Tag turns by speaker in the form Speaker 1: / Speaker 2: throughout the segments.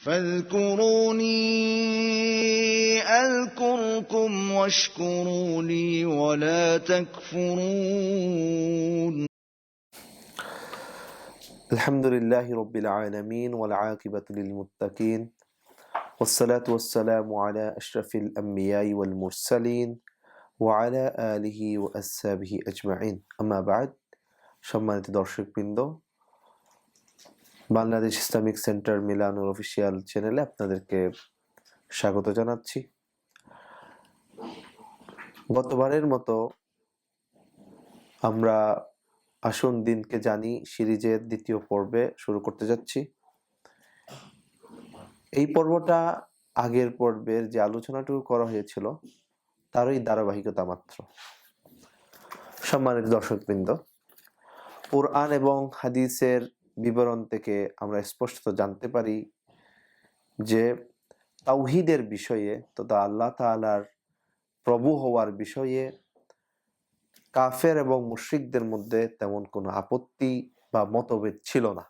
Speaker 1: فاذكروني أذكركم واشكروا لي ولا تكفرون.
Speaker 2: الحمد لله رب العالمين والعاقبة للمتقين والصلاة والسلام على أشرف الأنبياء والمرسلين وعلى آله وأصحابه أجمعين أما بعد সম্মানিত দর্শকবৃন্দ, Bangladesh Islamic centre মিলানুর official চ্যানেলে আপনাদেরকে স্বাগত জানাচ্ছি। গতবারের মতো আমরা আসুন দিনকে জানি সিরিজের দ্বিতীয় পর্বে শুরু করতে যাচ্ছি। এই পর্বটা আগের পর্বের যে আলোচনাটুকু করা হয়েছিল তারই ধারাবাহিকতা মাত্র। সম্মানিত দর্শকবৃন্দ, কুরআন এবং হাদিসের বিবরণ থেকে আমরা স্পষ্টত জানতে পারি যে তাওহীদের বিষয়ে তথা আল্লাহ তাআলার প্রভু হওয়ার বিষয়ে কাফের এবং মুশরিকদের মধ্যে তেমন কোনো আপত্তি বা মতভেদ ছিল না।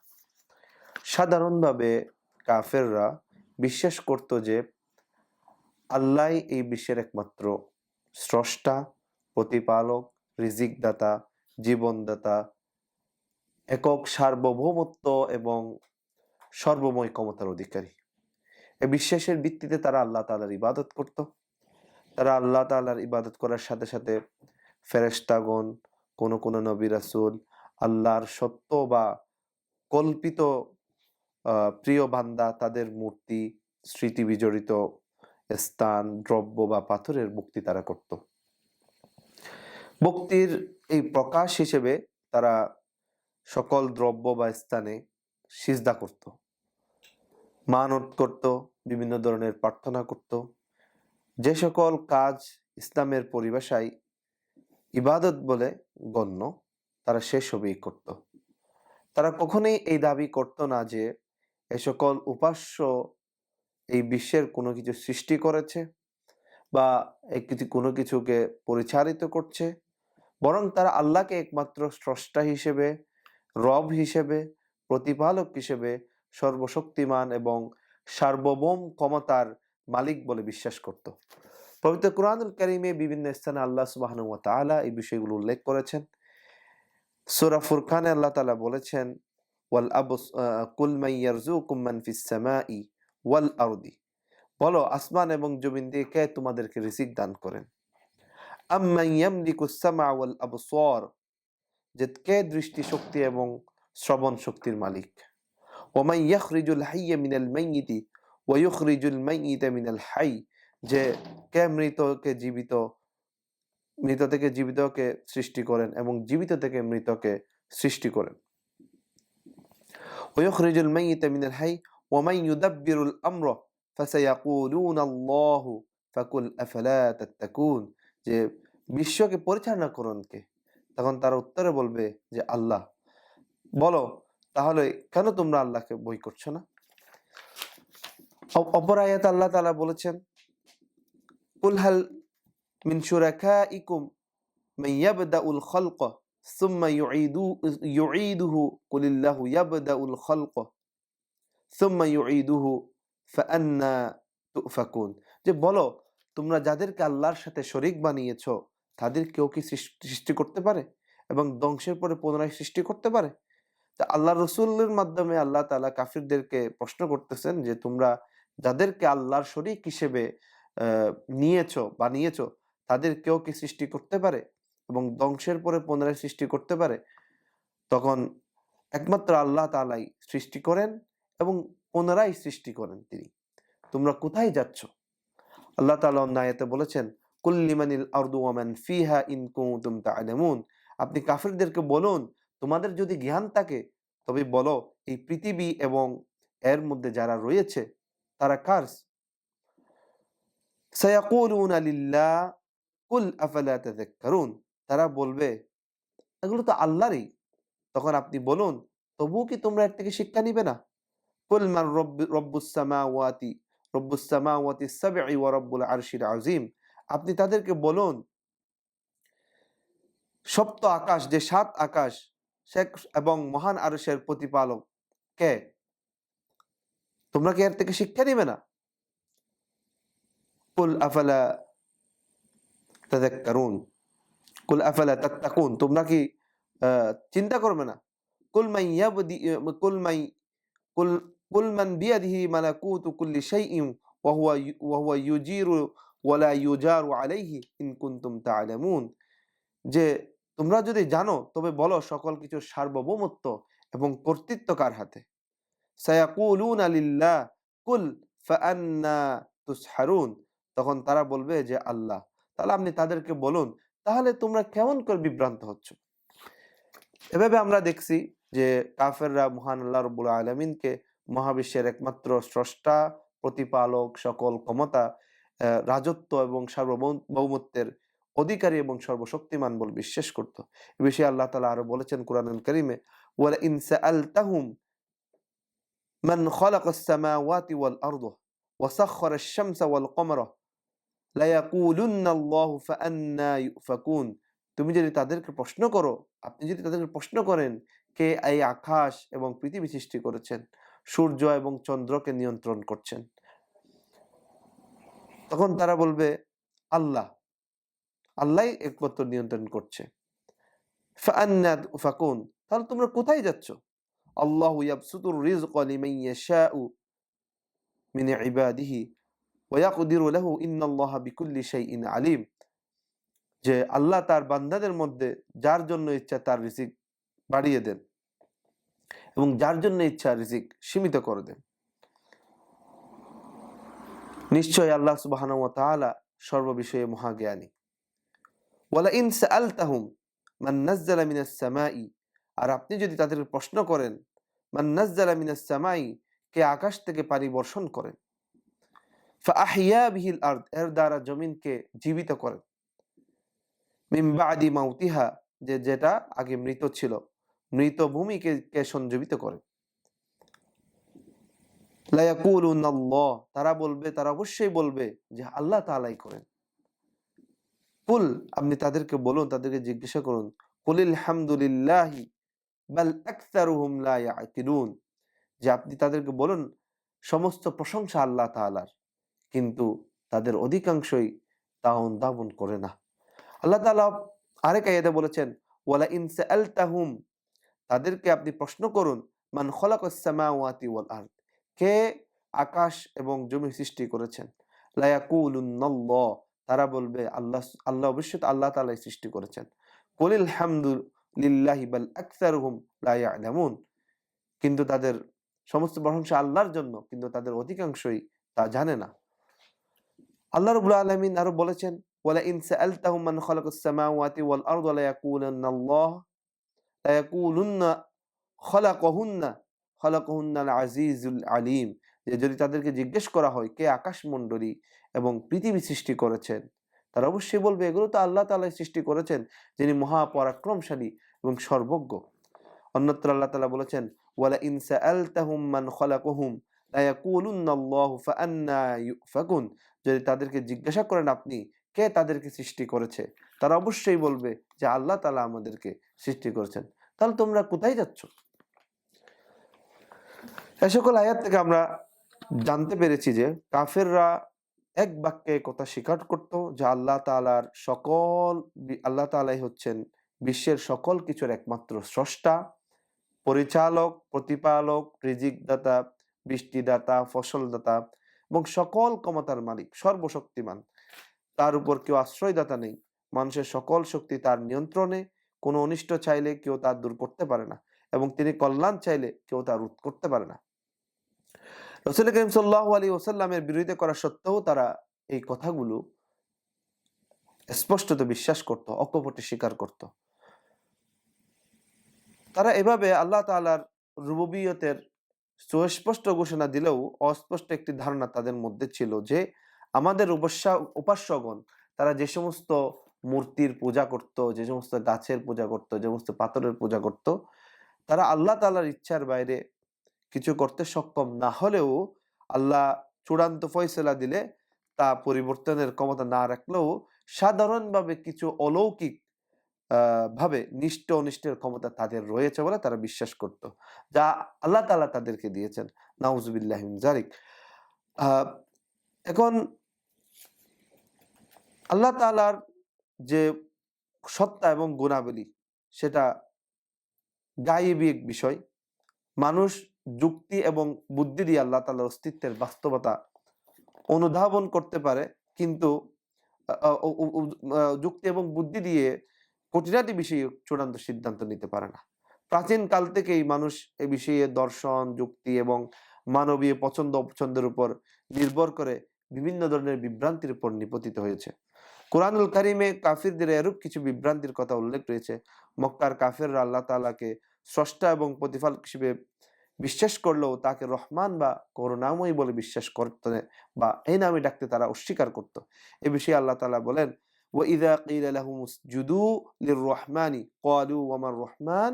Speaker 2: সাধারণভাবে কাফেররা বিশ্বাস করত যে আল্লাহ এই বিশ্বের একমাত্র স্রষ্টা, প্রতিপালক, রিজিকদাতা, জীবনদাতা, একক সার্বভৌমত্ব এবং সর্বময় ক্ষমতার অধিকারী। এই বিশ্বাসের ভিত্তিতে তারা আল্লাহ তাআলার ইবাদত করত। তারা আল্লাহ তাআলার ইবাদত করার সাথে সাথে ফেরেশতাগণ, কোন নবী রাসূল, আল্লাহর সত্য বা কল্পিত প্রিয় বান্দা, তাদের মূর্তি, স্মৃতি বিজড়িত স্থান, দ্রব্য বা পাথরের ভক্তি তারা করত। ভক্তির এই প্রকাশ হিসেবে তারা সকল দ্রব্য বা স্থানে সিজদা করত, মানত করত, বিভিন্ন ধরনের প্রার্থনা করত। যে সকল কাজ ইসলামের পরিভাষায় ইবাদত বলে গণ্য, তারা সেসবই করত। তারা কখনোই এই দাবি করত না যে এ সকল উপাস্য এই বিশ্বের কোনো কিছু সৃষ্টি করেছে বা কোনো কিছুকে পরিচালিত করছে, বরং তারা আল্লাহকে একমাত্র স্রষ্টা হিসেবে, রব হিসেবে, প্রতিপালক হিসেবে, সর্বশক্তিমান এবং সার্বভৌম ক্ষমতার মালিক বলে বিশ্বাস করত। পবিত্র কুরআনুল কারীমে বিভিন্ন স্থানে আল্লাহ সুবহানাহু ওয়া তাআলা এই বিষয়গুলো উল্লেখ করেছেন। সূরা ফুরকানে আল্লাহ তাআলা বলেছেন, কুল মান ইয়ারযুকুম মান ফিস সামাই ওয়াল আরদি, বলো আসমান এবং জমিন দিয়ে কে তোমাদেরকে রিজিক দান করেন। আম্মান ইয়ামলিকুস সামা ওয়াল আবসার, যে কে দৃষ্টি শক্তি এবং শ্রবণ শক্তির মালিক। ওয়া মান ইয়াখরিজুল হাইয়্যা মিনাল মাইয়িতি ওয়া ইউখরিজুল মাইয়িতা মিনাল হাইয়্য, যে কে মৃত থেকে জীবিতকে সৃষ্টি করেন এবং জীবিত থেকে মৃতকে সৃষ্টি করেন। ওয়া ইউখরিজুল মাইয়িতা মিনাল হাইয়্য ওয়া মান ইউদাব্বিরুল আমরা ফাসায়াকুলুনা আল্লাহু ফাকুল আফালা তাত্তাকুন, যে বিশ্বকে পরিচালনা করেন কে? তখন তারা উত্তরে বলবে যে আল্লাহ। বলো তাহলে কেন তোমরা আল্লাহকে ভয় করছো না? অপর আয়াতে আল্লাহ তাআলা বলেছেন, কুল হাল মিন শুরাকাইকুম মান ইয়াবদাউল খালকা সুম্মা ইউঈদুহু কুলিল্লাহু ইয়াবদাউল খালকা সুম্মা ইউঈদুহু ফাআন্না তুফাকুন, যে বলো তোমরা যাদেরকে আল্লাহর সাথে শরীক বানিয়েছো তাদের কেউ কি সৃষ্টি করতে পারে এবং ধ্বংসের পরে পুনরায় সৃষ্টি করতে পারে? তা আল্লাহ রসুলের মাধ্যমে আল্লাহ তাআলা কাফিরদেরকে প্রশ্ন করতেছেন যে তোমরা যাদেরকে আল্লাহর শরীক হিসেবে বানিয়েছো তাদের কেউ কি সৃষ্টি করতে পারে এবং ধ্বংসের পরে পুনরায় সৃষ্টি করতে পারে? তখন একমাত্র আল্লাহ তাআলাই সৃষ্টি করেন এবং পুনরায় সৃষ্টি করেন তিনি। তোমরা কোথায় যাচ্ছ? আল্লাহ তাআলা অন্য আয়াতে বলেছেন, কুল লিমানিল আরদু ওয়া মান ফিহা ইন কুনতুম তা'লামুন, আপনি কাফিরদেরকে বলুন তোমাদের যদি জ্ঞান থাকে তবে বলো এই পৃথিবী এবং এর মধ্যে যারা রয়েছে তারা কার? সায়াকুলুনা লিল্লাহ কুল আফালা তাযাক্কারুন, তারা বলবে এগুলো তো আল্লাহরই। তখন আপনি বলুন তবুও কি তোমরা এর থেকে শিক্ষা নিবে না? কুল মান রব্বুস সামাওয়াতি সাবঈ ওয়া রব্বুল আরশিল আযীম, আপনি তাদেরকে বলুন সপ্ত আকাশ, যে ৭ আকাশ এবং মহান আরশের প্রতিপালক কে? তোমরা কি এর থেকে শিক্ষা নিবে না? কুল আফালা তাযাক্কারুন, কুল আফালা তাত্তাকুন, তোমরা কি চিন্তা করবে না? কুল মান ইয়াবদি কুল মাই কুল কুল মান বিয়াদিহি মালাকুতু কুল্লি শাইইন ওয়া হুয়া ইউজিরু ওয়া লা ইউজারু আলাইহি ইন কুনতুম তা'লামুন, যে তোমরা যদি জানো তবে বলো সকল কিছুর সার্বভৌমত্ব এবং কর্তৃত্ব কার হাতে। সায়াকুলুনা লিল্লাহ কুল ফাআন্না তুসহারুন, তখন তারা বলবে যে আল্লাহ। তাহলে আপনি তাদেরকে বলুন, তাহলে তোমরা কেমন করে বিভ্রান্ত হচ্ছ? এভাবে আমরা দেখছি যে কাফেররা মহান আল্লাহ রাব্বুল আলামিনকে মহাবিশ্বের একমাত্র স্রষ্টা, প্রতিপালক, সকল ক্ষমতা, রাজত্ব এবং সার্বভৌমত্বের অধিকারী এবং সর্বশক্তিমান বলে বিশ্বাস করত। এ বিষয়ে আল্লাহ তাআলা আরো বলেছেন কুরআনুল কারীমে, ওয়ালা ইন সাআলতাহুম মান খালাকাস সামাওয়াতি ওয়াল আরদা ওয়া সাখখারাশ শামসা ওয়াল কমারা লায়াকুলুন্নাল্লাহু ফাআন্না ইউফাকুন। তুমি যদি তাদেরকে প্রশ্ন করো, আপনি যদি তাদেরকে প্রশ্ন করেন কে এই আকাশ এবং পৃথিবী সৃষ্টি করেছেন, সূর্য এবং চন্দ্রকে নিয়ন্ত্রণ করছেন, তখন তারা বলবে আল্লাহ, আল্লাহই একমাত্র নিয়ন্ত্রণ করছে। ফাআন্না ইউফাকুন, তাহলে তোমরা কোথায় যাচ্ছ? আল্লাহু ইয়াবসুতুর রিজকা লিমান ইয়াশাউ মিন ইবাদিহি ওয়া ইয়াকদিরু লাহু ইন্নাল্লাহা বিকুল্লি শাইইন আলিম, যে আল্লাহ তার বান্দাদের মধ্যে যার জন্য ইচ্ছা তার রিজিক বাড়িয়ে দেন এবং যার জন্য ইচ্ছা রিজিক সীমিত করে দেন। নিশ্চয় আল্লাহ সুবহানাহু ওয়া তাআলা সর্ববিষয়ে মহাজ্ঞানী। ওয়ালা ইন সাআলতাহুম মান নাযালা মিনাস সামাই, আর আপনি যদি তাদের প্রশ্ন করেন মান নাযালা মিনাস সামাই, কে আকাশ থেকে পানি বর্ষণ করেন, ফাআহইয়া বিহিল আরদ, এর দ্বারা জমিনকে জীবিত করেন, মিন বাদি মাউতিহা, যেটা আগে মৃত ছিল, মৃত ভূমিকে সঞ্জীবিত করে। লায়াকুলুনাল্লাহ, তারা বলবে, তারা অবশ্যই বলবে যে আল্লাহ তাআলাই করেন। কুল, আপনি তাদেরকে বলুন, তাদেরকে জিজ্ঞাসা করুন, কুলিল হামদুলিল্লাহি বাল আকসারুহুম লা ইয়াকিলুন, যে আপনি তাদেরকে বলুন সমস্ত প্রশংসা আল্লাহ তাআলার, কিন্তু তাদের অধিকাংশই তা অনুধাবন করে না। আল্লাহ তাআলা আরেক আয়াতে বলেছেন, ওয়ালা ইন সাআলতাহুম, তাদেরকে আপনি প্রশ্ন করুন, মান খালাকাস সামাওয়াতি ওয়াল আরদ, কে আকাশ এবং জমি সৃষ্টি করেছেন, লা ইয়াকুলুনাল্লাহ, তারা বলবে আল্লাহ, আল্লাহ অবশ্যই আল্লাহ তাআলাই সৃষ্টি করেছেন। কুলিল হামদুলিল্লাহি বাল আকসারুহুম লা ইয়ালামুন, কিন্তু তাদের সমস্ত প্রশংসা আল্লাহর জন্য, কিন্তু তাদের অধিকাংশই তা জানে না। আল্লাহ রাব্বুল আলামিন আরো বলেছেন, ওয়ালা ইন সাআলতাহুম মান খালাকাস সামাওয়াতি ওয়াল আরদা লা ইয়াকুলুনাল্লাহ লা ইয়াকুলুন্না খালাকাহুন্নাল আজিজুল আলিম, যে যদি তাদেরকে জিজ্ঞেস করা হয় কে আকাশমণ্ডলী এবং পৃথিবী সৃষ্টি করেছেন, তারা অবশ্যই বলবে এগুলো তো আল্লাহ তাআলাই সৃষ্টি করেছেন, যিনি মহাপরাক্রমশালী এবং সর্বজ্ঞ। অন্যত্র আল্লাহ তাআলা বলেছেন, ওয়ালা ইন সাআলতাহুম মান খালাকাহুম লা ইয়াকুলুন্নাল্লাহু ফাআন্না ইউফাকুন, যদি তাদেরকে জিজ্ঞাসা করেন আপনি কে তাদেরকে সৃষ্টি করেছে, তারা অবশ্যই বলবে যে আল্লাহ তাআলা আমাদেরকে সৃষ্টি করেছেন। তাহলে তোমরা কোথায় যাচ্ছ? এ সকল আয়াত থেকে আমরা জানতে পেরেছি যে কাফেররা এক বাক্যে কথা স্বীকার করত যে আল্লাহ তাআলাই হচ্ছেন বিশ্বের সকল কিছুর একমাত্র স্রষ্টা, পরিচালক, প্রতিপালক, রিজিকদাতা, বৃষ্টিদাতা, ফসলদাতা এবং সকল ক্ষমতার মালিক, সর্বশক্তিমান। তার উপর কেউ আশ্রয়দাতা নেই। মানুষের সকল শক্তি তার নিয়ন্ত্রণে। কোনো অনিষ্ট চাইলে কেউ তা দূর করতে পারে না এবং তিনি কল্যাণ চাইলে কেউ তা রোধ করতে পারে না। রাসূল করিম সাল্লাল্লাহু আলাইহি ওয়াসাল্লামের বিরোধিতা করা সত্ত্বেও তারা এই কথাগুলো স্পষ্টত বিশ্বাস করত, অকপটে স্বীকার করত। তারা এভাবে আল্লাহ তাআলার রুবুবিয়তের সুস্পষ্ট ঘোষণা দিলেও অস্পষ্ট একটি ধারণা তাদের মধ্যে ছিল যে আমাদের উপাস্যগণ তারা যে সমস্ত মূর্তির পূজা করত, যে সমস্ত গাছের পূজা করত, যে সমস্ত পাথরের পূজা করত, তারা আল্লাহ তাআলার ইচ্ছার বাইরে কিছু করতে সক্ষম না হলেও আল্লাহ চূড়ান্ত ফয়সালা দিলে তা পরিবর্তনের ক্ষমতা না রাখলেও সাধারণভাবে কিছু অলৌকিক ভাবে নিষ্ঠ অনিষ্টের ক্ষমতা তাদের রয়েছে বলে তারা বিশ্বাস করত, যা আল্লাহ তাআলা তাদেরকে দিয়েছেন। নাউজুবিল্লাহি মিন যালিক। এখন আল্লাহ তাআলার যে সত্তা এবং গুণাবলী সেটা গায়েবী এক বিষয়। মানুষ যুক্তি এবং বুদ্ধি দিয়ে আল্লাহ তাআলার অস্তিত্বের বাস্তবতা অনুধাবন করতে পারে, কিন্তু যুক্তি এবং বুদ্ধি দিয়ে খুঁটিনাটি বিষয়ে চূড়ান্ত সিদ্ধান্ত নিতে পারে না। প্রাচীন কাল থেকেই মানুষ এ বিষয়ে দর্শন, যুক্তি এবং মানবীয় পছন্দ অপছন্দের উপর নির্ভর করে বিভিন্ন ধরনের বিভ্রান্তির উপর নিপতিত হয়েছে। কোরআনুল কারিমে কাফিরদের এরূপ কিছু বিভ্রান্তির কথা উল্লেখ রয়েছে। মক্কার কাফিররা আল্লাহ তাআলাকে স্রষ্টা এবং প্রতিপালক হিসেবে বিশ্বাস করলেও তাকে রহমান বা করুণাময়ী বলে বিশ্বাস করত বা এই নামে ডাকতে তারা অস্বীকার করত। এ বিষয়ে আল্লাহ তাআলা বলেন, ওয়াইযা কিলা লাহুম উসজুদু লিররহমানি ক্বালু ওয়ামার রহমান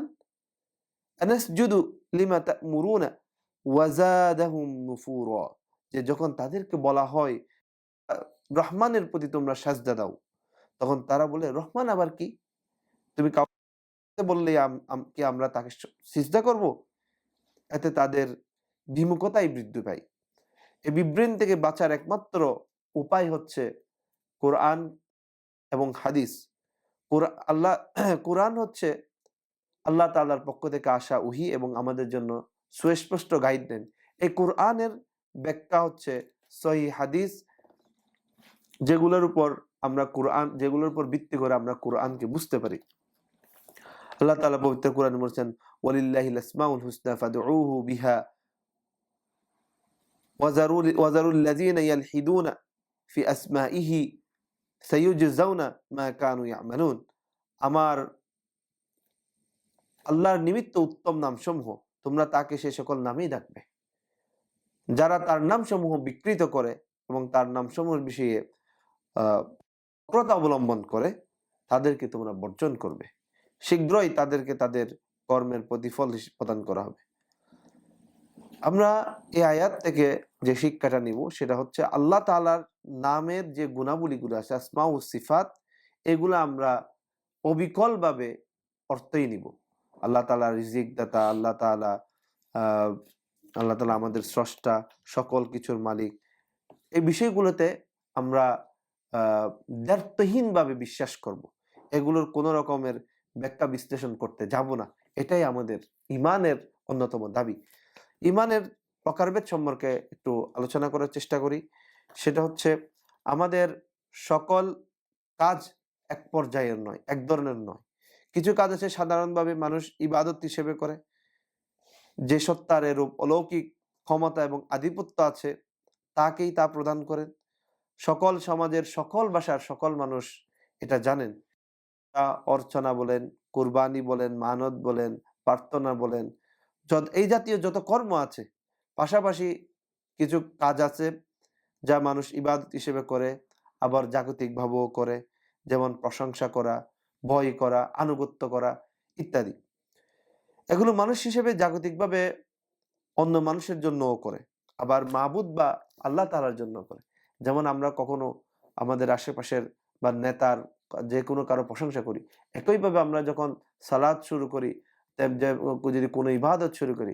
Speaker 2: আনাসজুদু লিমা তা'মুরুনা ওয়াজাদাহুম নুফুরা। যে যখন তাদেরকে বলা হয় রহমানের প্রতি তোমরা সাজদা দাও, তখন তারা বলে রহমান আবার কি? তুমি কাউকে বললে কি আমরা তাকে সিজদা করব? এতে তাদের দ্বিমুখতাই বৃদ্ধি পায়। এই বিভ্রান্তি থেকে বাঁচার একমাত্র উপায় হচ্ছে কোরআন এবং হাদিস। কোরআন হচ্ছে আল্লাহ তাআলার পক্ষ থেকে আসা ওহী এবং আমাদের জন্য সুস্পষ্ট গাইডলাইন। এই কোরআনের ব্যাখ্যা হচ্ছে সহিহ হাদিস, যেগুলোর উপর ভিত্তি করে আমরা কোরআনকে বুঝতে পারি। আল্লাহ তাআলা পবিত্র কোরআনে বলেছেন, ওয়ালিল্লাহিল আসমাউল হুসনা ফাদউহু বিহা ওয়াজারুল লাযিনা ইয়ালহিদুনা ফি আসমাইহি সাইয়ুজজাউনা মা কানু ইয়ামালুন। আমার আল্লাহর নিমিত্ত উত্তম নামসমূহ, তোমরা তাকে সে সকল নামেই ডাকবে। যারা তার নামসমূহ বিকৃত করে এবং তার নামসমূহের বিষয়ে বক্রতা অবলম্বন করে, তাদেরকে তোমরা বর্জন করবে। শীঘ্রই তাদেরকে তাদের কর্মের প্রতিফল প্রদান করা হবে। আমরা এই আয়াত থেকে যে শিক্ষাটা নিব সেটা হচ্ছে আল্লাহ তাআলার নামের যে গুণাবলীগুলো আছে, আসমা ও সিফাত, এগুলো আমরা অবিকলভাবে অর্থই নিব। আল্লাহ তাআলা রিজিক দাতা, আল্লাহ তাআলা আমাদের স্রষ্টা, সকল কিছুর মালিক। এই বিষয়গুলোতে আমরা দ্ব্যর্থহীনভাবে বিশ্বাস করব। এগুলোর কোনো রকমের ব্যাখ্যা বিশ্লেষণ করতে যাব না। এটাই আমাদের ইমানের অন্যতম দাবি। ইমানের প্রকারভেদ সম্পর্কে একটু আলোচনা করার চেষ্টা করি। সেটা হচ্ছে আমাদের সকল কাজ এক পর্যায়ের নয়, এক ধরনের নয়। কিছু কাজ আছে সাধারণভাবে মানুষ ইবাদত হিসেবে করে। যে সত্তার এরূপ অলৌকিক ক্ষমতা এবং আধিপত্য আছে তাকেই তা প্রদান করেন। সকল সমাজের সকল ভাষার সকল মানুষ এটা জানেন। অর্চনা বলেন, কুরবানি বলেন, মানত বলেন, প্রার্থনা বলেন, এই জাতীয় যত কর্ম আছে, পাশাপাশি কিছু কাজ আছে যা মানুষ ইবাদত হিসেবে করে, আবার জাগতিকভাবেও করে, যেমন প্রশংসা করা, ভয় করা, আনুগত্য করা ইত্যাদি। এগুলো মানুষ হিসেবে জাগতিকভাবে অন্য মানুষের জন্যও করে, আবার মাবুদ বা আল্লাহ তাআলার জন্য করে। যেমন আমরা কখনো আমাদের আশেপাশের বা নেতার যে কোনো কারো প্রশংসা করি, একইভাবে আমরা যখন সালাত শুরু করি, যদি কোনো ইবাদত শুরু করি,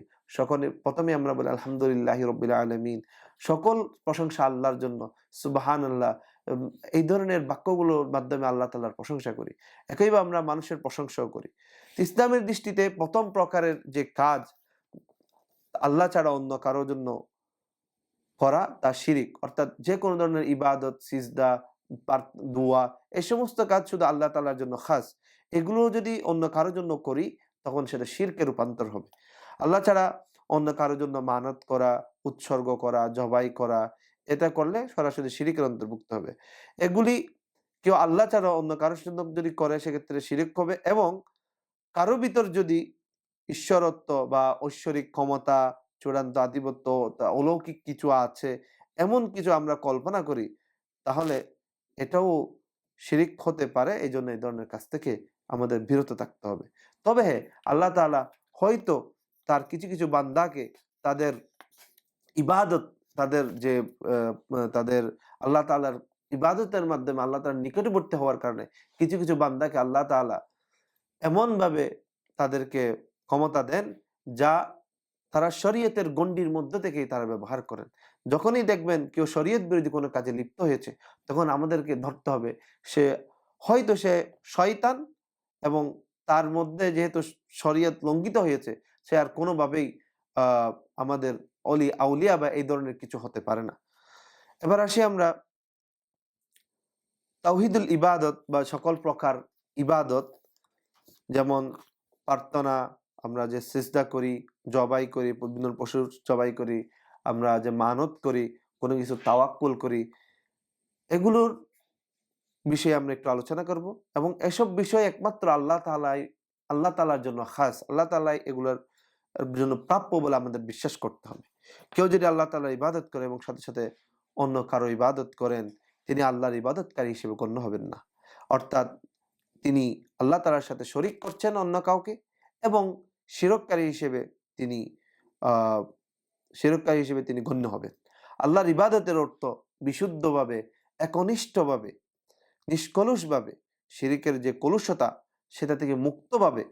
Speaker 2: প্রথমে আমরা বলি আলহামদুলিল্লাহি রাব্বিল আলামিন, সকল প্রশংসা আল্লাহর জন্য, সুবহানাল্লাহ, এই ধরনের বাক্যগুলোর মাধ্যমে আল্লাহ তাআলার প্রশংসা করি। একইভাবে আমরা মানুষের প্রশংসাও করি। ইসলামের দৃষ্টিতে প্রথম প্রকারের যে কাজ আল্লাহ ছাড়া অন্য কারোর জন্য করা, তা শিরিক। অর্থাৎ যে কোনো ধরনের ইবাদত, সিজদা, দোয়া, এই সমস্ত কাজ শুধু আল্লাহ তাআলার জন্য খাস। এগুলো যদি অন্য কারোর জন্য করি, তখন সেটা শিরকে রূপান্তর হবে। আল্লাহ ছাড়া অন্য কারোর জন্য মানত করা, উৎসর্গ করা, জবাই করা, এটা করলে সরাসরি শিরিকের অন্তর্ভুক্ত হবে। এগুলি কেউ আল্লাহ ছাড়া অন্য কারোর জন্য যদি করে, সেক্ষেত্রে শিরিক হবে। এবং কারো ভিতর যদি ঈশ্বরত্ব বা ঐশ্বরিক ক্ষমতা, চূড়ান্ত আধিপত্য, অলৌকিক কিছু আছে, এমন কিছু আমরা কল্পনা করি, তাহলে এটাও শিরিক হতে পারে। এই জন্য এই ধরনের কাজ থেকে আমাদের বিরত থাকতে হবে। তবে হ্যাঁ, আল্লাহ তাআলা হয়তো তার কিছু কিছু বান্দাকে তাদের ইবাদত, তাদের আল্লাহ তাআলার ইবাদতের মাধ্যমে আল্লাহ তাআলার নিকটবর্তী হওয়ার কারণে কিছু কিছু বান্দাকে আল্লাহ তাআলা এমন ভাবে তাদেরকে ক্ষমতা দেন, যা তারা শরীয়তের গণ্ডির মধ্য থেকেই তারা ব্যবহার করেন। যখনই দেখবেন কেউ শরীয়ত বিরোধী কোনো কাজে লিপ্ত হয়েছে, তখন আমাদেরকে ধরতে হবে সে হয়তো সে শয়তান, এবং তার মধ্যে যেহেতু শরীয়ত লঙ্ঘিত হয়েছে, সে আর কোনোভাবেই আমাদের অলি আউলিয়া বা এই ধরনের কিছু হতে পারে না। এবার আসি আমরা তাওহীদুল ইবাদত বা সকল প্রকার ইবাদত, যেমন প্রার্থনা, আমরা যে সিজদা করি, জবাই করি, বিভিন্ন পশু জবাই করি, আমরা যে মানত করি, কোনো কিছু তাওয়াক্কুল করি, এগুলোর বিষয়ে আমরা একটু আলোচনা করব। এবং এসব বিষয় একমাত্র আল্লাহ তাআলার জন্য খাস, আল্লাহ তাআলাই এগুলোর জন্য প্রাপ্য বলে আমাদের বিশ্বাস করতে হবে। কেউ যদি আল্লাহ তাআলার ইবাদত করে এবং সাথে সাথে অন্য কারো ইবাদত করেন, তিনি আল্লাহর ইবাদতকারী হিসেবে গণ্য হবেন না। অর্থাৎ তিনি আল্লাহ তাআলার সাথে শরীক করছেন অন্য কাউকে, এবং শিরককারী হিসেবে তিনি আহ শিরককারী হিসেবে তিনি গণ্য হবেন। আল্লাহর ইবাদতের অর্থ বিশুদ্ধভাবে, একনিষ্ঠভাবে, নিষ্কলুষভাবে, শিরিকের যে কলুষতা সেটা থেকে মুক্তভাবে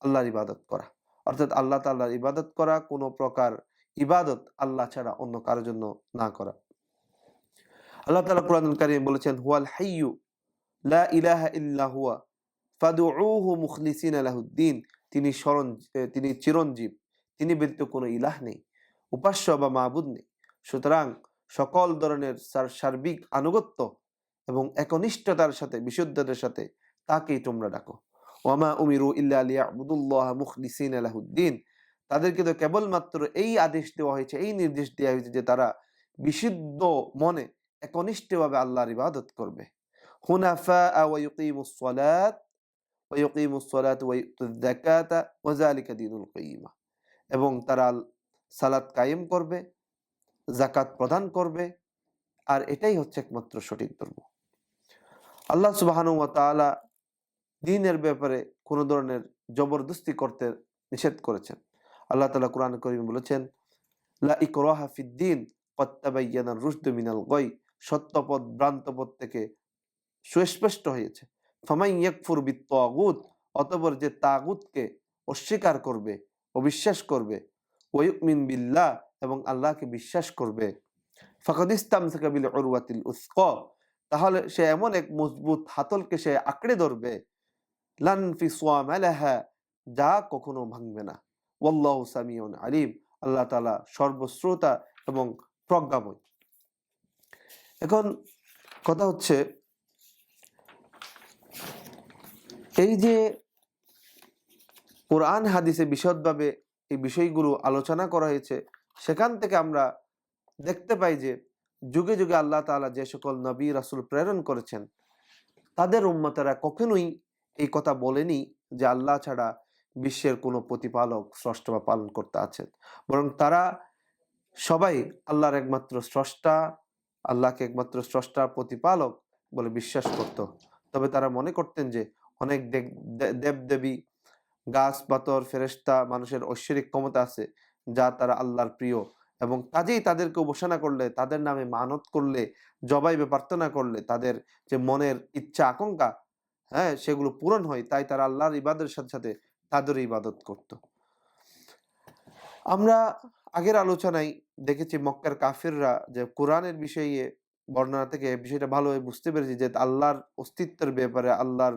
Speaker 2: আল্লাহর ইবাদত করা। অর্থাৎ আল্লাহ তাআলার ইবাদত করা, কোনো প্রকার ইবাদত আল্লাহ ছাড়া অন্য কারোর জন্য না করা। আল্লাহ তাআলা কুরআনুল কারীমে বলেছেন, হুয়াল হাইয়্যু লা ইলাহা ইল্লা হুয়া ফাদউহু মুখলিসিনা লাহুদ্দিন। তিনি চিরঞ্জীব, তিনি ব্যতীত কোনো ইলাহ নেই, উপাস্য বা মাবুদ নেই। সুতরাং সকল ধরনের সার্বিক আনুগত্য এবং একনিষ্ঠতার সাথে, বিশুদ্ধতার সাথে তাকেই তোমরা ডাকো। ওয়ামা উমিরু ইল্লা লিয়াবুদুল্লাহ মুখলিসিনা লাহুদ্দিন। তাদেরকে তো কেবলমাত্র এই আদেশ দেওয়া হয়েছে, এই নির্দেশ দেওয়া হয়েছে যে তারা বিশুদ্ধ মনে একনিষ্ঠভাবে আল্লাহর ইবাদত করবে। হুনাফা ওয়া ইউকিমুস সালাত ওয়া ইউকিমুস সালাত ওয়া ইউতুয যাকাতা ওয়া যালিকা দীনুল কাইয়্যিমা। এবং তারা সালাত কায়েম করবে, যাকাত প্রদান করবে, আর এটাই হচ্ছে একমাত্র সঠিক ধর্ম। আল্লাহ সুবহানাহু ওয়া তাআলা দ্বীনের ব্যাপারে কোনো ধরনের জবরদস্তি করতে নিষেধ করেছেন। আল্লাহ তাআলা কোরআনে কারীমে বলেছেন, লা ইকরাহা ফিদ্দীন ক্বাদ তাবায়্যানার রুশদু মিনাল গায়। সত্যপথ ভ্রান্ত পথ থেকে সুস্পষ্ট হয়েছে। ফামান ইয়াকফুর বিত্তাগুত। অতঃপর যে তাগুতকে অস্বীকার করবে, অবিশ্বাস করবে, ওয়া ইউমিন বিল্লাহ, এবং আল্লাহকে বিশ্বাস করবে, ফাকাদ ইসতামসাকা বিল উরওয়াতিল উসকা। তাহলে সে এমন এক মজবুত হাতলকে সে আঁকড়ে ধরবে, লান ফিসওয়ামা লাহা, যা কখনো ভাঙবে না। ওয়াল্লাহু সামিউন আলিম। আল্লাহ তাআলা সর্বশ্রোতা এবং প্রজ্ঞাময়। এখন কথা হচ্ছে, এই যে কোরআন হাদিসে বিশদভাবে এই বিষয়গুলো আলোচনা করা হয়েছে, সেখান থেকে আমরা দেখতে পাই যে যুগে যুগে আল্লাহ তাআলা যে সকল নবী রাসূল প্রেরণ করেছেন, তাদের উম্মতেরা কখনোই এই কথা বলেনি যে আল্লাহ ছাড়া বিশ্বের কোনো প্রতিপালক, স্রষ্টা বা পালন করতে আছেন। বরং তারা সবাই আল্লাহর একমাত্র স্রষ্টা, আল্লাহকে একমাত্র স্রষ্টা, প্রতিপালক বলে বিশ্বাস করত। তবে তারা মনে করতেন যে অনেক দেবদেবী, গাছ, পাথর, ফেরেশতা, মানুষের ঐশ্বরিক ক্ষমতা আছে, যা তারা আল্লাহর প্রিয়, এবং কাজেই তাদেরকে উপাসনা করলে, তাদের নামে মানত করলে, জবাই বা প্রার্থনা করলে তাদের যে মনের ইচ্ছা আকাঙ্ক্ষা, সেগুলো পূরণ হয়। তাই তারা আল্লাহর ইবাদতের সাথে সাথে তাদের ইবাদত করত। আমরা আগের আলোচনায় দেখেছি মক্কার কাফিররা যে কোরআনের বিষয়ে বর্ণনা থেকে বিষয়টা ভালোভাবে বুঝতে পেরেছি যে আল্লাহর অস্তিত্বের ব্যাপারে, আল্লাহর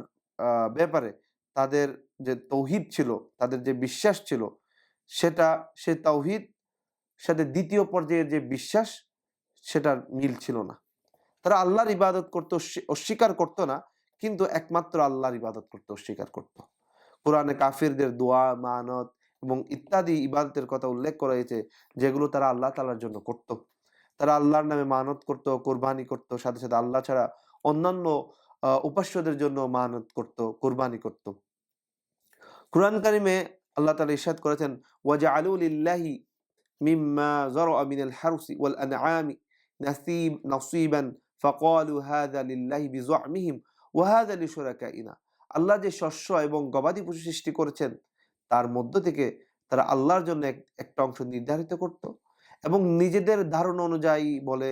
Speaker 2: ব্যাপারে তাদের যে তৌহিদ ছিল, তাদের যে বিশ্বাস ছিল, সে তাওহীদ সাথে দ্বিতীয় পর্যায়ের যে বিশ্বাস, সেটার মিল ছিল না। তারা আল্লাহর ইবাদত করতে অস্বীকার করতো না, কিন্তু একমাত্র আল্লাহর ইবাদত করতে অস্বীকার করত। কোরআনে কাফিরদের দোয়া, মানত এবং ইত্যাদি ইবাদতের কথা উল্লেখ করা হয়েছে, যেগুলো তারা আল্লাহ তাআলার জন্য করত। তারা আল্লাহর নামে মানত করত, কোরবানি করত, সাথে সাথে আল্লাহ ছাড়া অন্যান্য উপাস্যদের জন্য মানত করত, কোরবানি করত। কুরআন কারিমে আল্লাহ তাআলা ইরশাদ করেছেন, ওয়াজআলু লিল্লাহি মিম্মা যারআ মিনাল হারসি ওয়াল আনআমি নাসীবান ফাকালু হাযা লিল্লাহি বিযামিহিম ওয়া হাযা লিশুরাকাইনা। আল্লাহ যে শস্য এবং গবাদি পশু সৃষ্টি করেছেন, তার মধ্য থেকে তারা আল্লাহর জন্য একটা অংশ নির্ধারিত করত, এবং নিজেদের ধারণা অনুযায়ী বলে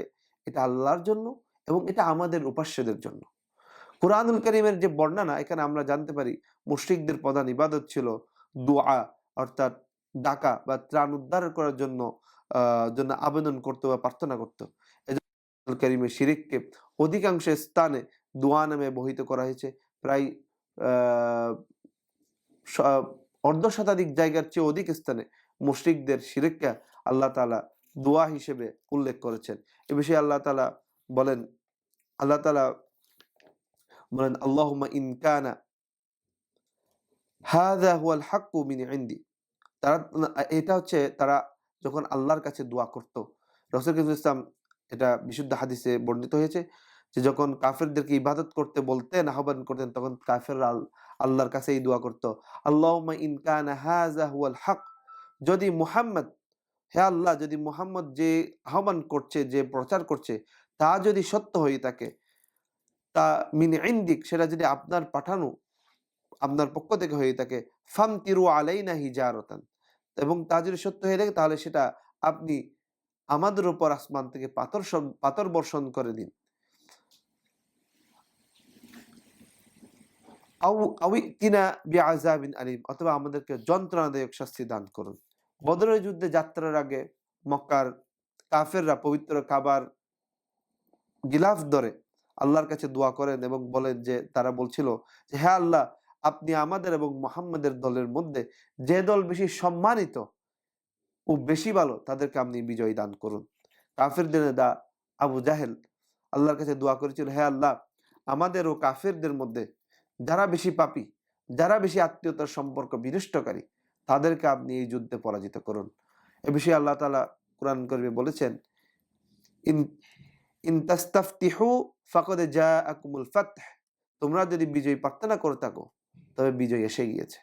Speaker 2: এটা আল্লাহর জন্য এবং এটা আমাদের উপাস্যদের জন্য। কুরআনুল কারীমের যে বর্ণনা, এখানে আমরা জানতে পারি মুশরিকদের প্রধান ইবাদত ছিল দুআ, অর্থাৎ ডাকা বা ত্রাণ উদ্ধার করার জন্য জন্য আবেদন করতো বা প্রার্থনা করতো। এজন্য কারিমে শিরিককে অধিকাংশ স্থানে দোয়া নামে বহিত করা হয়েছে। প্রায় আহ অর্ধ শতাধিক জায়গার চেয়ে অধিক স্থানে মুশরিকদের শিরককে আল্লাহ তাআলা দোয়া হিসেবে উল্লেখ করেছেন। এ বিষয়ে বলেন আল্লাহ তাআলা বলেন আল্লাহুম্মা ইন কানা হাযা হুয়াল হাক্কু মিন ইনদি। তারা এটা হচ্ছে তারা যখন আল্লাহর কাছে দোয়া করত। রাসূল করিম সাল্লাল্লাহু আলাইহি ওয়াসাল্লাম, এটা বিশুদ্ধ হাদিসে বর্ণিত হয়েছে যে যখন কাফেরদেরকে ইবাদত করতে বলতেন, আহ্বান করতেন, তখন কাফেররা আল্লাহর কাছে এই দোয়া করত, আল্লাহুম্মা ইন কানা হাযা হুয়াল হক। যদি মুহাম্মদ, হে আল্লাহ, যদি মুহাম্মদ যে আহ্বান করছে, যে প্রচার করছে, তা যদি সত্য হয়ে থাকে, তা মিন ইনদিক, সেটা যদি আপনার পাঠানো, আপনার পক্ষ থেকে হয়ে থাকে, ফামতিরু আলাইনা হিজারাতান, এবং তা যদি সত্য হয়ে থাকে তাহলে সেটা আপনি আমাদের উপর আসমান থেকে পাথর বর্ষণ করে দিন। আউইতিনা বিআযাবিন আলিম, অথবা আমাদেরকে যন্ত্রণাদায়ক শাস্তি দান করুন। বদরের যুদ্ধে যাত্রার আগে মক্কার কাফেররা পবিত্র কাবার গিলাফ ধরে আল্লাহর কাছে দোয়া করেন এবং বলেন যে, তারা বলছিল যে, হে আল্লাহ, আপনি আমাদের এবং মুহাম্মাদের দলের মধ্যে যে দল বেশি সম্মানিত ও বেশি ভালো, তাদেরকে আপনি বিজয় দান করুন। কাফেরদের নেতা আবু জাহেল আল্লাহর কাছে দোয়া করেছিল, হে আল্লাহ, আমাদের ও কাফেরদের মধ্যে যারা বেশি পাপী, যারা বেশি আত্মীয়তার সম্পর্ক বিনষ্টকারী, তাদেরকে আপনি এই যুদ্ধে পরাজিত করুন। এ বিষয়ে আল্লাহ তাআলা কুরআন কারীমে বলেছেন, ইন ইন তাস্তাফতিহু ফাকাদ জাআকুমুল ফাতহ, তোমরা যদি বিজয় প্রার্থনা করে থাকো তবে বিজয় এসে গিয়েছে।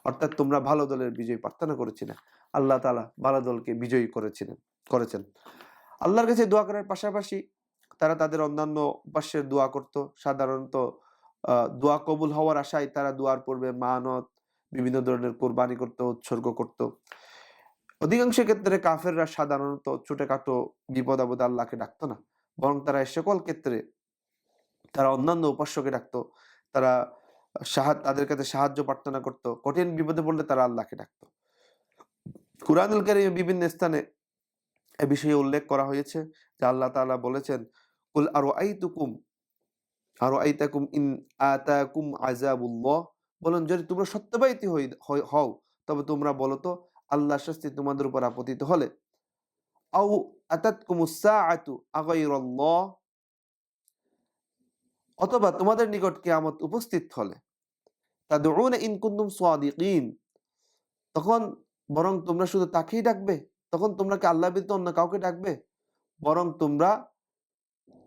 Speaker 2: অর্থাৎ তোমরা ভালো দলের বিজয় প্রার্থনা করেছি না, আল্লাহ তাআলা ভালো দলকে বিজয়ী করেছেন। আল্লাহর কাছে দোয়া করার পাশাপাশি তারা তাদের অন্যান্য উপাস্যের দোয়া করত। সাধারণত দোয়া কবুল হওয়ার আশায় তারা দোয়ার পূর্বে মানত, বিভিন্ন ধরনের কোরবানি করত, উৎসর্গ করত। অধিকাংশ ক্ষেত্রে কাফেররা সাধারণত ছোটখাটো বিপদ আপদে আল্লাহকে ডাকতো না, বরং তারা এ সকল ক্ষেত্রে তারা অন্যান্য উপাস্যকে ডাকতো। তারা তাদের কাছে সাহায্য প্রার্থনা করত। কঠিন বিপদে পড়লে তারা আল্লাহকে ডাকতো। কুরআনুল কারীমে বিভিন্ন স্থানে এ বিষয়ে উল্লেখ করা হয়েছে যে আল্লাহ তাআলা বলেছেন, কুল আরাআইতাকুম ইন আতাকুম আযাবুল্লাহ, বলেন যদি তোমরা সত্যবাদী হও তবে তোমরা বলো তো, আল্লাহর শাস্তি তোমাদের উপর আপতিত হলে, আও আতাতকুমুস সাআতু আগাইরাল্লাহ, অথবা তোমাদের নিকট কিয়ামত উপস্থিত হলে, তাদউনা ইন কুনতুম সাদিকিন, তখন বরং তোমরা শুধু তাকেই ডাকবে? তখন তোমরা কি আল্লাহ ব্যতীত অন্য কাউকে ডাকবে? বরং তোমরা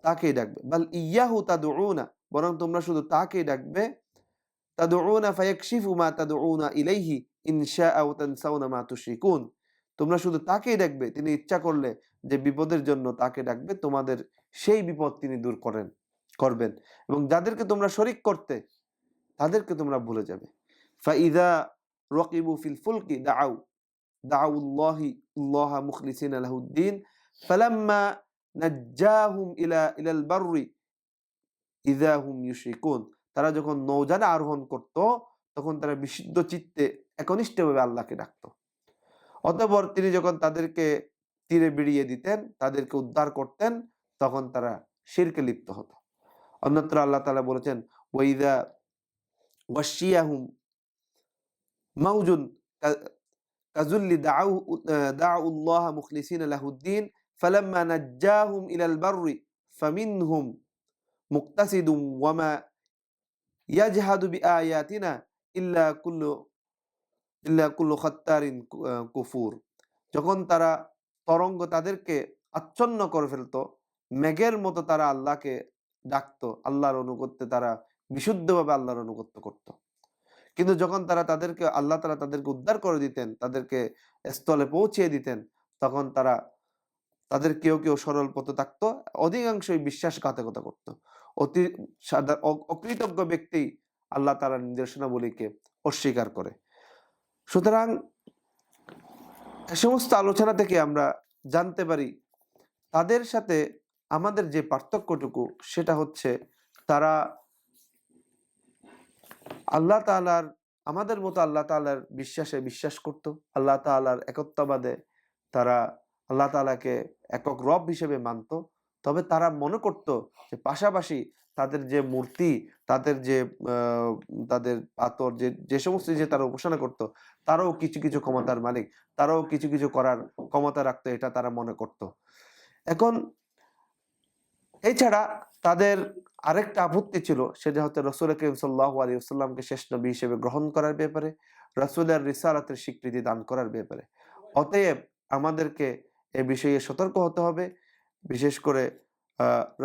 Speaker 2: তাকেই ডাকবে। বাল ইয়াহু তাদউনা, বরং তোমরা শুধু তাকেই ডাকবে। তাদউনা ফায়াকশিফু মা তাদউনা ইলাইহি ইন শাআ ওয়া তানসাউনা মা তুশরিকুন, তোমরা শুধু তাকেই ডাকবে, তিনি ইচ্ছা করলে যে বিপদের জন্য তাকে ডাকবে, তোমাদের সেই বিপদ তিনি দূর করবেন, এবং যাদেরকে তোমরা শরীক করতে তাদেরকে তোমরা ভুলে যাবে। ফাইযা রাকিবু ফিল ফুলকি দাউল্লাহ মুখলিসিনা লাহুদ্দিন ফালাম্মা নাজ্জাহুম ইলাল বাররি ইযা হুম ইউশরিকুন, তারা যখন নৌযানে আরোহণ করত তখন তারা বিশুদ্ধ চিত্তে একনিষ্ঠভাবে আল্লাহকে ডাকত। অতঃপর তিনি যখন তাদেরকে তীরে বিড়িয়ে দিতেন, তাদেরকে উদ্ধার করতেন, তখন তারা শিরকে লিপ্ত হতো। অন্যত্র আল্লাহ তাআলা বলেছেন, ওয়াইযা ওয়াশিয়াহুম মাউজুন কাযুল্লি দাউল্লাহ মুখলিসিনা লাহুদ্দিন ফালাম্মা নাজ্জাহুম ইলাল বাররি ফামিনহুম মুক্তাসিদুম ওয়ামা ইয়াজহাদু বিআয়াতিনা ইল্লা কুল্লু খাত্তারিন কুফুর। যখন তারা তরঙ্গ তাদেরকে আচ্ছন্ন করে ফেলতো, মেঘের মতো তারা আল্লাহকে ডাকতো, আল্লাহর অনুগত্যে তারা বিশুদ্ধভাবে আল্লাহর অনুগত্য করত। কিন্তু যখন আল্লাহ তাআলা তাদেরকে উদ্ধার করে দিতেন, তাদেরকে স্থলে পৌঁছিয়ে দিতেন, তখন তাদের কেউ কেউ সরল পথে থাকতো, অধিকাংশই বিশ্বাসঘাতকতা করত। অকৃতজ্ঞ ব্যক্তি আল্লাহ তাআলার নির্দেশনাবলীকে অস্বীকার করে। সুতরাং এ সমস্ত আলোচনা থেকে আমরা জানতে পারি তাদের সাথে আমাদের যে পার্থক্যটুকু, সেটা হচ্ছে তারা আল্লাহ তাআলার আমাদের মতো আল্লাহ তাআলার বিশ্বাসে বিশ্বাস করত, আল্লাহ তাআলার একত্ববাদে তারা আল্লাহ তাআলাকে একক রব হিসেবে মানত, তবে তারা মনে করত যে পাশাপাশি তাদের যে মূর্তি, তাদের যে তাদের পাথর, যে সমস্ত যে তারা উপাসনা করত, তারাও কিছু কিছু ক্ষমতার মালিক, তারাও কিছু কিছু করার ক্ষমতা রাখতো, এটা তারা মনে করত। এখন এছাড়া তাদের আরেকটা আপত্তি ছিল, সেটা হচ্ছে রাসূল করিম সাল্লাল্লাহু আলাইহি ওয়াসাল্লামকে শেষ নবী হিসেবে গ্রহণ করার ব্যাপারে, রাসূলের রিসালাতের স্বীকৃতি দান করার ব্যাপারে। অতএব আমাদেরকে এ বিষয়ে সতর্ক হতে হবে। বিশেষ করে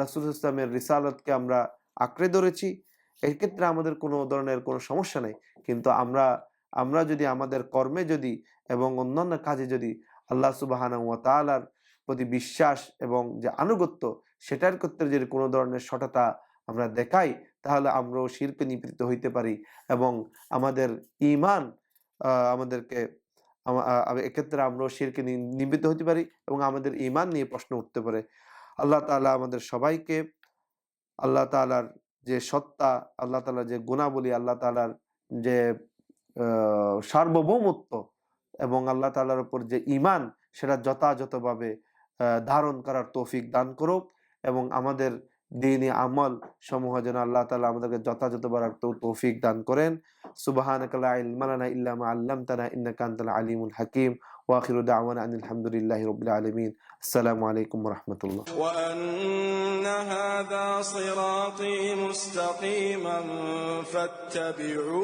Speaker 2: রাসূল ইসলামের রিসালাতকে আমরা আঁকড়ে ধরেছি, এই ক্ষেত্রে আমাদের কোনো ধরনের কোনো সমস্যা নেই। কিন্তু আমরা যদি আমাদের কর্মে যদি এবং অন্যান্য কাজে যদি আল্লাহ সুবহানাহু ওয়া তাআলার প্রতি বিশ্বাস এবং যে আনুগত্য, সেটার ক্ষেত্রে যদি কোনো ধরনের সততা আমরা দেখাই, তাহলে আমরাও শিরকে নিপীড়িত হইতে পারি এবং আমাদের ঈমান আমাদেরকে এক্ষেত্রে আমরাও শিরকে নিবৃত্ত হতে পারি এবং আমাদের ঈমান নিয়ে প্রশ্ন উঠতে পারে। আল্লাহ তাআলা আমাদের সবাইকে আল্লাহ তাআলার যে সত্তা, আল্লাহ তাআলার যে গুণাবলী, আল্লাহ তাআলার যে সার্বভৌমত্ব এবং আল্লাহ তাআলার উপর যে ঈমান, সেটা যথাযথভাবে ধারণ করার তৌফিক দান করুক এবং আমাদের দ্বীনি আমল সমূহ যেন আল্লাহ তাআলা আমাদেরকে যথাযথ করার তৌফিক দান করেন। সুবহানাকা লা ইলমা লানা ইল্লা মা আল্লামতানা ইন্নাকা আনতাল আলিমুল হাকীম। ওয়া আখিরু দাওয়ানা আনিল হামদুলিল্লাহি রাব্বিল আলামিন। আসসালামু আলাইকুম ওয়া রাহমাতুল্লাহ।
Speaker 3: ওয়া আন্না হাযা সিরাতী মুস্তাকীমান ফাত্তাবিউহু